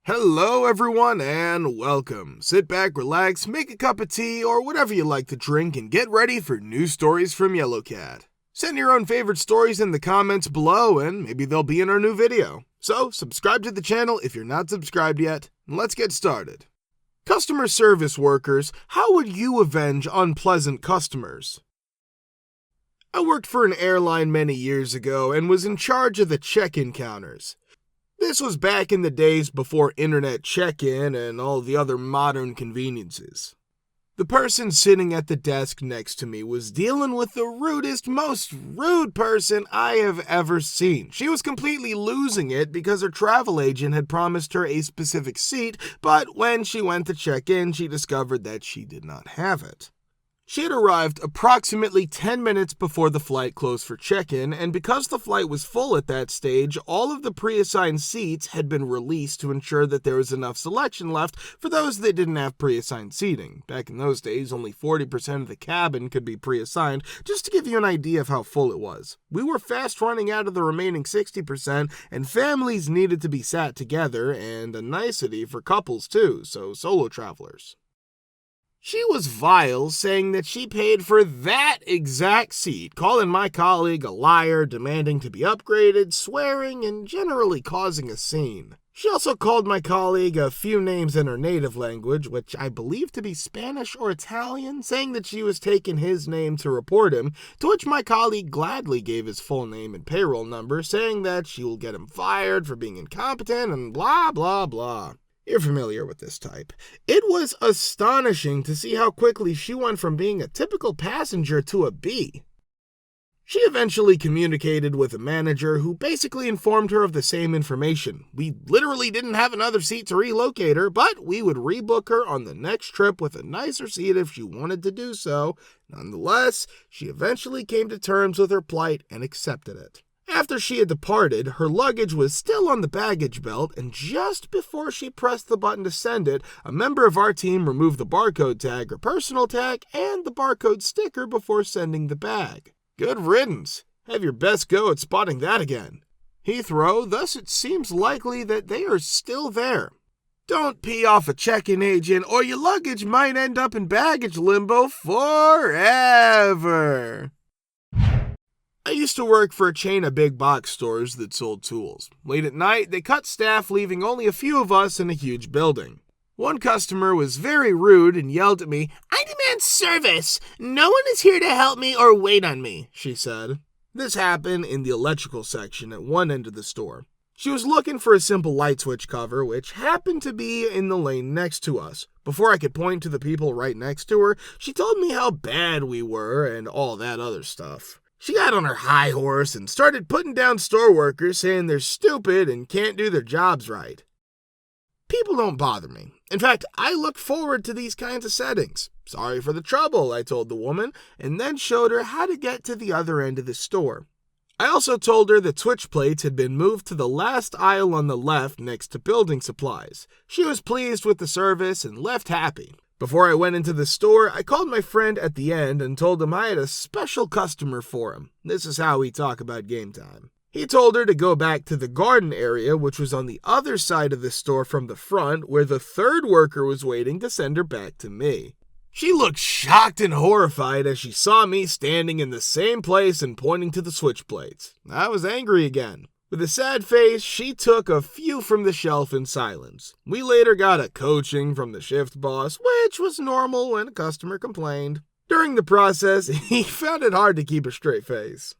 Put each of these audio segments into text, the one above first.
Hello everyone and welcome. Sit back, relax, make a cup of tea or whatever you like to drink and get ready for new stories from Yellowcat. Send your own favorite stories in the comments below and maybe they'll be in our new video. So subscribe to the channel if you're not subscribed yet, and let's get started. Customer service workers, how would you avenge unpleasant customers? I worked for an airline many years ago and was in charge of the check-in counters. This was back in the days before internet check-in and all the other modern conveniences. The person sitting at the desk next to me was dealing with the rudest, most rude person I have ever seen. She was completely losing it because her travel agent had promised her a specific seat, but when she went to check in, she discovered that she did not have it. She had arrived approximately 10 minutes before the flight closed for check-in, and because the flight was full at that stage, all of the pre-assigned seats had been released to ensure that there was enough selection left for those that didn't have pre-assigned seating. Back in those days, only 40% of the cabin could be pre-assigned, just to give you an idea of how full it was. We were fast running out of the remaining 60%, and families needed to be sat together, and a nicety for couples too, so solo travelers. She was vile, saying that she paid for that exact seat, calling my colleague a liar, demanding to be upgraded, swearing, and generally causing a scene. She also called my colleague a few names in her native language, which I believe to be Spanish or Italian, saying that she was taking his name to report him, to which my colleague gladly gave his full name and payroll number, saying that she will get him fired for being incompetent and blah blah blah. You're familiar with this type. It was astonishing to see how quickly she went from being a typical passenger to a bee. She eventually communicated with a manager who basically informed her of the same information. We literally didn't have another seat to relocate her, but we would rebook her on the next trip with a nicer seat if she wanted to do so. Nonetheless, she eventually came to terms with her plight and accepted it. After she had departed, her luggage was still on the baggage belt, and just before she pressed the button to send it, a member of our team removed the barcode tag or personal tag and the barcode sticker before sending the bag. Good riddance. Have your best go at spotting that again. Heathrow, thus it seems likely that they are still there. Don't pee off a check-in agent or your luggage might end up in baggage limbo forever. I used to work for a chain of big box stores that sold tools. Late at night, they cut staff, leaving only a few of us in a huge building. One customer was very rude and yelled at me, "I demand service! No one is here to help me or wait on me," she said. This happened in the electrical section at one end of the store. She was looking for a simple light switch cover, which happened to be in the lane next to us. Before I could point to the people right next to her, she told me how bad we were and all that other stuff. She got on her high horse and started putting down store workers, saying they're stupid and can't do their jobs right. People don't bother me. In fact, I look forward to these kinds of settings. Sorry for the trouble, I told the woman, and then showed her how to get to the other end of the store. I also told her that switch plates had been moved to the last aisle on the left next to building supplies. She was pleased with the service and left happy. Before I went into the store, I called my friend at the end and told him I had a special customer for him. This is how we talk about game time. He told her to go back to the garden area, which was on the other side of the store from the front, where the third worker was waiting to send her back to me. She looked shocked and horrified as she saw me standing in the same place and pointing to the switch plates. I was angry again. With a sad face, she took a few from the shelf in silence. We later got a coaching from the shift boss, which was normal when a customer complained. During the process, he found it hard to keep a straight face.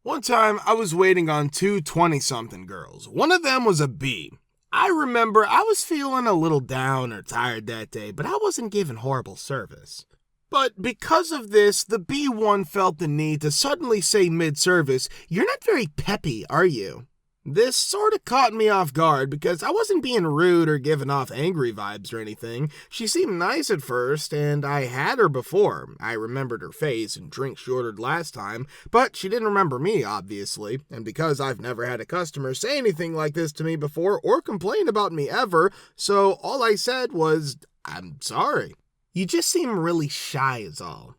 One time, I was waiting on two 20-something girls. One of them was a B. I remember I was feeling a little down or tired that day, but I wasn't giving horrible service. But because of this, the B1 felt the need to suddenly say mid-service, "You're not very peppy, are you?" This sort of caught me off guard because I wasn't being rude or giving off angry vibes or anything. She seemed nice at first, and I had her before. I remembered her face and drinks she ordered last time, but she didn't remember me, obviously. And because I've never had a customer say anything like this to me before or complain about me ever, so all I said was, "I'm sorry. You just seem really shy is all."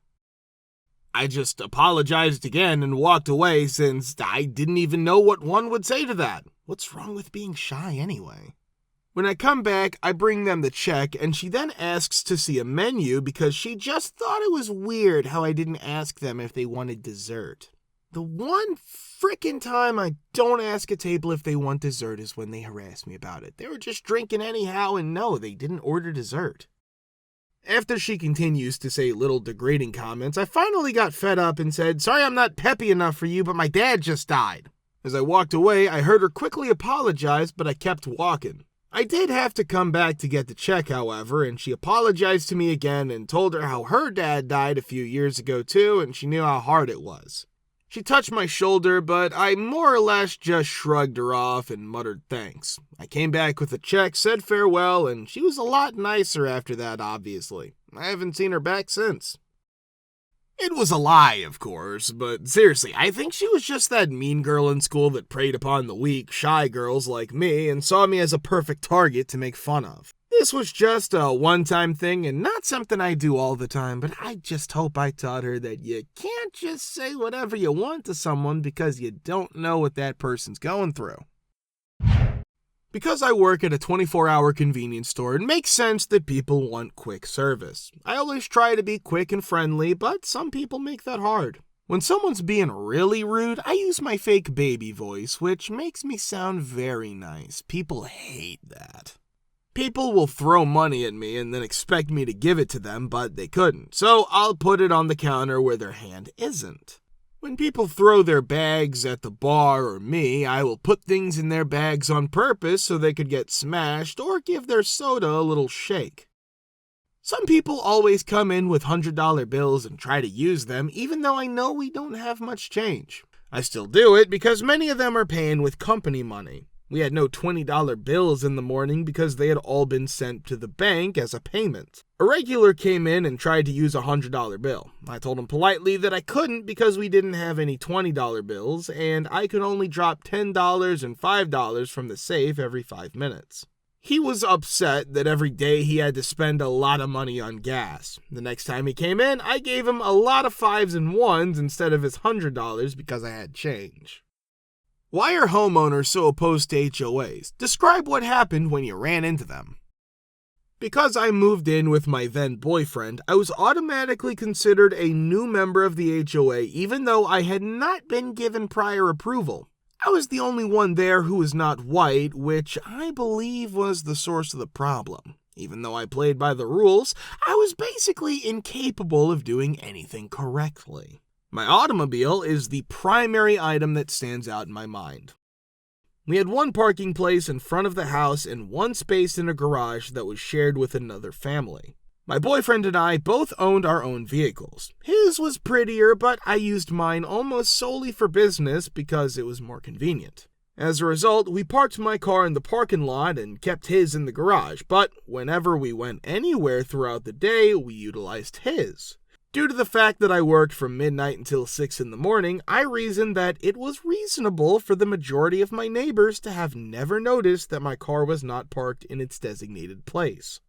I just apologized again and walked away since I didn't even know what one would say to that. What's wrong with being shy anyway? When I come back, I bring them the check, and she then asks to see a menu because she just thought it was weird how I didn't ask them if they wanted dessert. The one frickin' time I don't ask a table if they want dessert is when they harass me about it. They were just drinking anyhow, and no, they didn't order dessert. After she continues to say little degrading comments, I finally got fed up and said, "Sorry I'm not peppy enough for you, but my dad just died." As I walked away, I heard her quickly apologize, but I kept walking. I did have to come back to get the check, however, and she apologized to me again and told her how her dad died a few years ago too, and she knew how hard it was. She touched my shoulder, but I more or less just shrugged her off and muttered thanks. I came back with the check, said farewell, and she was a lot nicer after that, obviously. I haven't seen her back since. It was a lie, of course, but seriously, I think she was just that mean girl in school that preyed upon the weak, shy girls like me and saw me as a perfect target to make fun of. This was just a one-time thing and not something I do all the time, but I just hope I taught her that you can't just say whatever you want to someone because you don't know what that person's going through. Because I work at a 24-hour convenience store, it makes sense that people want quick service. I always try to be quick and friendly, but some people make that hard. When someone's being really rude, I use my fake baby voice, which makes me sound very nice. People hate that. People will throw money at me and then expect me to give it to them, but they couldn't, so I'll put it on the counter where their hand isn't. When people throw their bags at the bar or me, I will put things in their bags on purpose so they could get smashed or give their soda a little shake. Some people always come in with $100 bills and try to use them, even though I know we don't have much change. I still do it because many of them are paying with company money. We had no $20 bills in the morning because they had all been sent to the bank as a payment. A regular came in and tried to use a $100 bill. I told him politely that I couldn't because we didn't have any $20 bills and I could only drop $10 and $5 from the safe every 5 minutes. He was upset that every day he had to spend a lot of money on gas. The next time he came in, I gave him a lot of 5s and 1s instead of his $100 because I had change. Why are homeowners so opposed to HOAs? Describe what happened when you ran into them. Because I moved in with my then boyfriend, I was automatically considered a new member of the HOA even though I had not been given prior approval. I was the only one there who was not white, which I believe was the source of the problem. Even though I played by the rules, I was basically incapable of doing anything correctly. My automobile is the primary item that stands out in my mind. We had one parking place in front of the house and one space in a garage that was shared with another family. My boyfriend and I both owned our own vehicles. His was prettier, but I used mine almost solely for business because it was more convenient. As a result, we parked my car in the parking lot and kept his in the garage, but whenever we went anywhere throughout the day, we utilized his. Due to the fact that I worked from midnight until 6 in the morning, I reasoned that it was reasonable for the majority of my neighbors to have never noticed that my car was not parked in its designated place.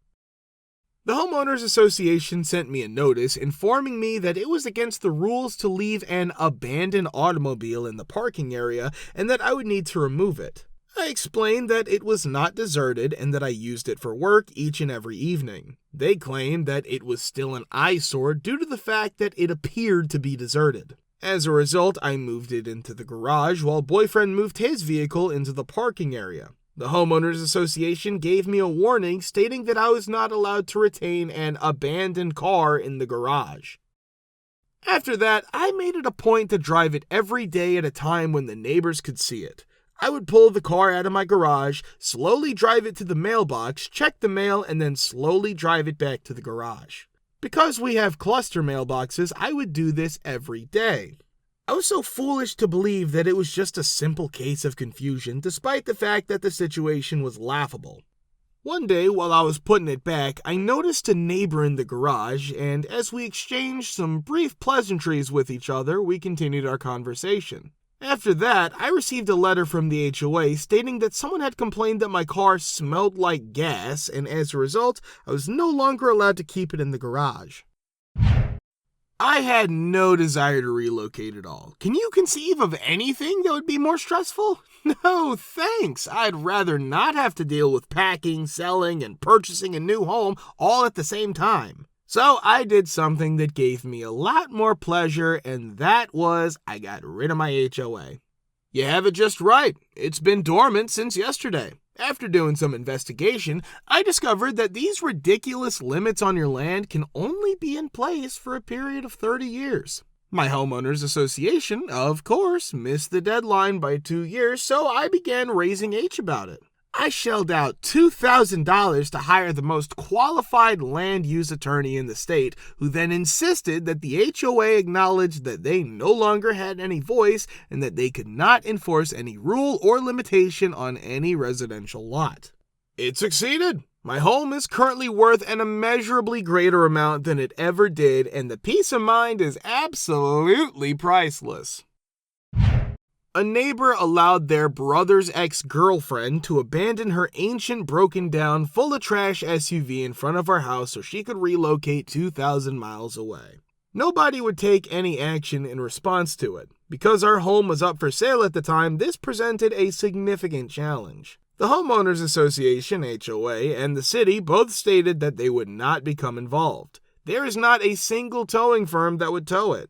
The Homeowners Association sent me a notice informing me that it was against the rules to leave an abandoned automobile in the parking area and that I would need to remove it. I explained that it was not deserted and that I used it for work each and every evening. They claimed that it was still an eyesore due to the fact that it appeared to be deserted. As a result, I moved it into the garage while boyfriend moved his vehicle into the parking area. The Homeowners Association gave me a warning stating that I was not allowed to retain an abandoned car in the garage. After that, I made it a point to drive it every day at a time when the neighbors could see it. I would pull the car out of my garage, slowly drive it to the mailbox, check the mail, and then slowly drive it back to the garage. Because we have cluster mailboxes, I would do this every day. I was so foolish to believe that it was just a simple case of confusion, despite the fact that the situation was laughable. One day, while I was putting it back, I noticed a neighbor in the garage, and as we exchanged some brief pleasantries with each other, we continued our conversation. After that, I received a letter from the HOA stating that someone had complained that my car smelled like gas, and as a result, I was no longer allowed to keep it in the garage. I had no desire to relocate at all. Can you conceive of anything that would be more stressful? No, thanks. I'd rather not have to deal with packing, selling, and purchasing a new home all at the same time. So I did something that gave me a lot more pleasure, and that was I got rid of my HOA. You have it just right. It's been dormant since yesterday. After doing some investigation, I discovered that these ridiculous limits on your land can only be in place for a period of 30 years. My homeowners association, of course, missed the deadline by 2 years, so I began raising H about it. I shelled out $2,000 to hire the most qualified land use attorney in the state, who then insisted that the HOA acknowledged that they no longer had any voice and that they could not enforce any rule or limitation on any residential lot. It succeeded. My home is currently worth an immeasurably greater amount than it ever did, and the peace of mind is absolutely priceless. A neighbor allowed their brother's ex-girlfriend to abandon her ancient, broken-down, full-of-trash SUV in front of our house so she could relocate 2,000 miles away. Nobody would take any action in response to it. Because our home was up for sale at the time, this presented a significant challenge. The Homeowners Association, HOA, and the city both stated that they would not become involved. There is not a single towing firm that would tow it.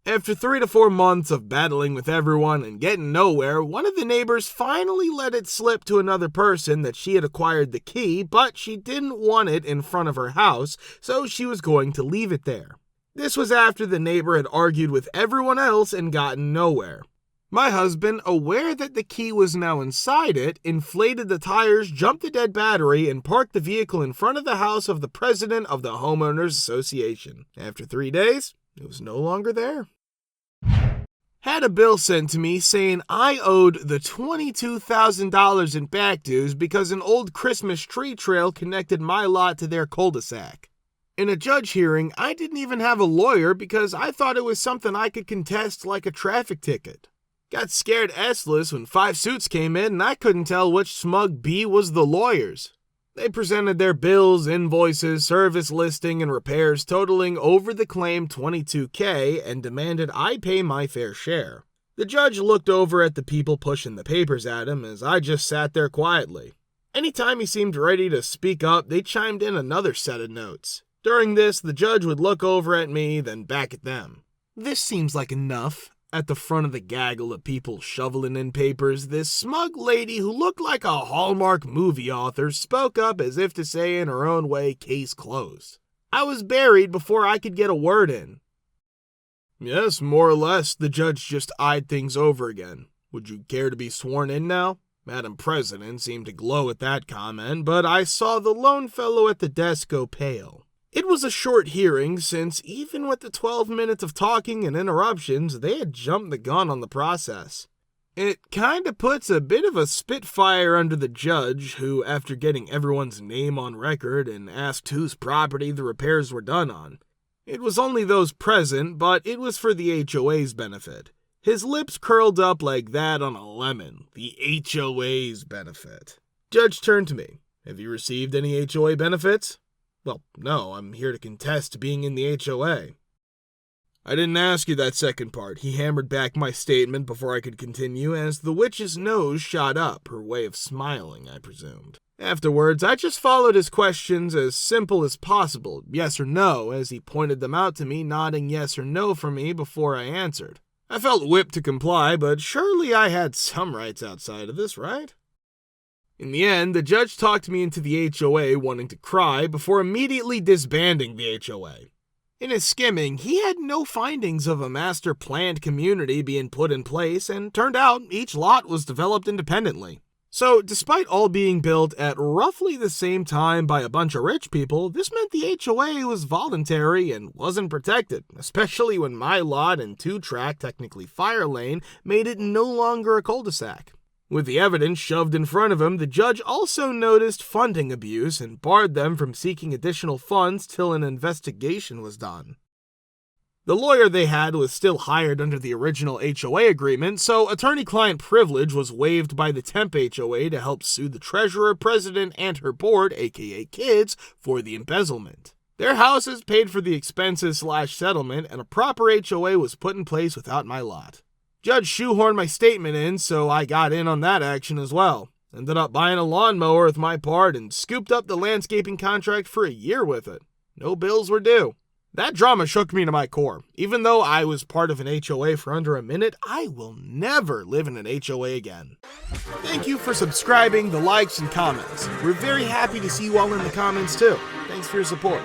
After 3 to 4 months of battling with everyone and getting nowhere, one of the neighbors finally let it slip to another person that she had acquired the key, but she didn't want it in front of her house, so she was going to leave it there. This was after the neighbor had argued with everyone else and gotten nowhere. My husband, aware that the key was now inside it, inflated the tires, jumped the dead battery, and parked the vehicle in front of the house of the president of the Homeowners Association. After 3 days, it was no longer there. Had a bill sent to me saying I owed the $22,000 in back dues because an old Christmas tree trail connected my lot to their cul-de-sac. In a judge hearing, I didn't even have a lawyer because I thought it was something I could contest like a traffic ticket. Got scared S-less when 5 suits came in and I couldn't tell which smug B was the lawyers. They presented their bills, invoices, service listing, and repairs totaling over the claimed $22K and demanded I pay my fair share. The judge looked over at the people pushing the papers at him as I just sat there quietly. Anytime he seemed ready to speak up, they chimed in another set of notes. During this, the judge would look over at me, then back at them. This seems like enough. At the front of the gaggle of people shoveling in papers, this smug lady who looked like a Hallmark movie author spoke up as if to say in her own way, case closed. I was buried before I could get a word in. Yes, more or less, the judge just eyed things over again. Would you care to be sworn in now? Madam President seemed to glow at that comment, but I saw the lone fellow at the desk go pale. It was a short hearing since, even with the 12 minutes of talking and interruptions, they had jumped the gun on the process. It kinda puts a bit of a spitfire under the judge, who, after getting everyone's name on record and asked whose property the repairs were done on. It was only those present, but it was for the HOA's benefit. His lips curled up like that on a lemon. The HOA's benefit. Judge turned to me. Have you received any HOA benefits? Well, no, I'm here to contest being in the HOA. I didn't ask you that second part. He hammered back my statement before I could continue as the witch's nose shot up, her way of smiling, I presumed. Afterwards, I just followed his questions as simple as possible, yes or no, as he pointed them out to me, nodding yes or no for me before I answered. I felt whipped to comply, but surely I had some rights outside of this, right? In the end, the judge talked me into the HOA wanting to cry before immediately disbanding the HOA. In his skimming, he had no findings of a master planned community being put in place, and turned out each lot was developed independently. So, despite all being built at roughly the same time by a bunch of rich people, this meant the HOA was voluntary and wasn't protected, especially when my lot and 2-track, technically fire lane, made it no longer a cul-de-sac. With the evidence shoved in front of him, the judge also noticed funding abuse and barred them from seeking additional funds till an investigation was done. The lawyer they had was still hired under the original HOA agreement, so attorney-client privilege was waived by the temp HOA to help sue the treasurer, president, and her board, aka kids, for the embezzlement. Their houses paid for the expenses/settlement, and a proper HOA was put in place without my lot. Judge shoehorned my statement in, so I got in on that action as well. Ended up buying a lawnmower with my part and scooped up the landscaping contract for a year with it. No bills were due. That drama shook me to my core. Even though I was part of an HOA for under a minute, I will never live in an HOA again. Thank you for subscribing, the likes, and comments. We're very happy to see you all in the comments too. Thanks for your support.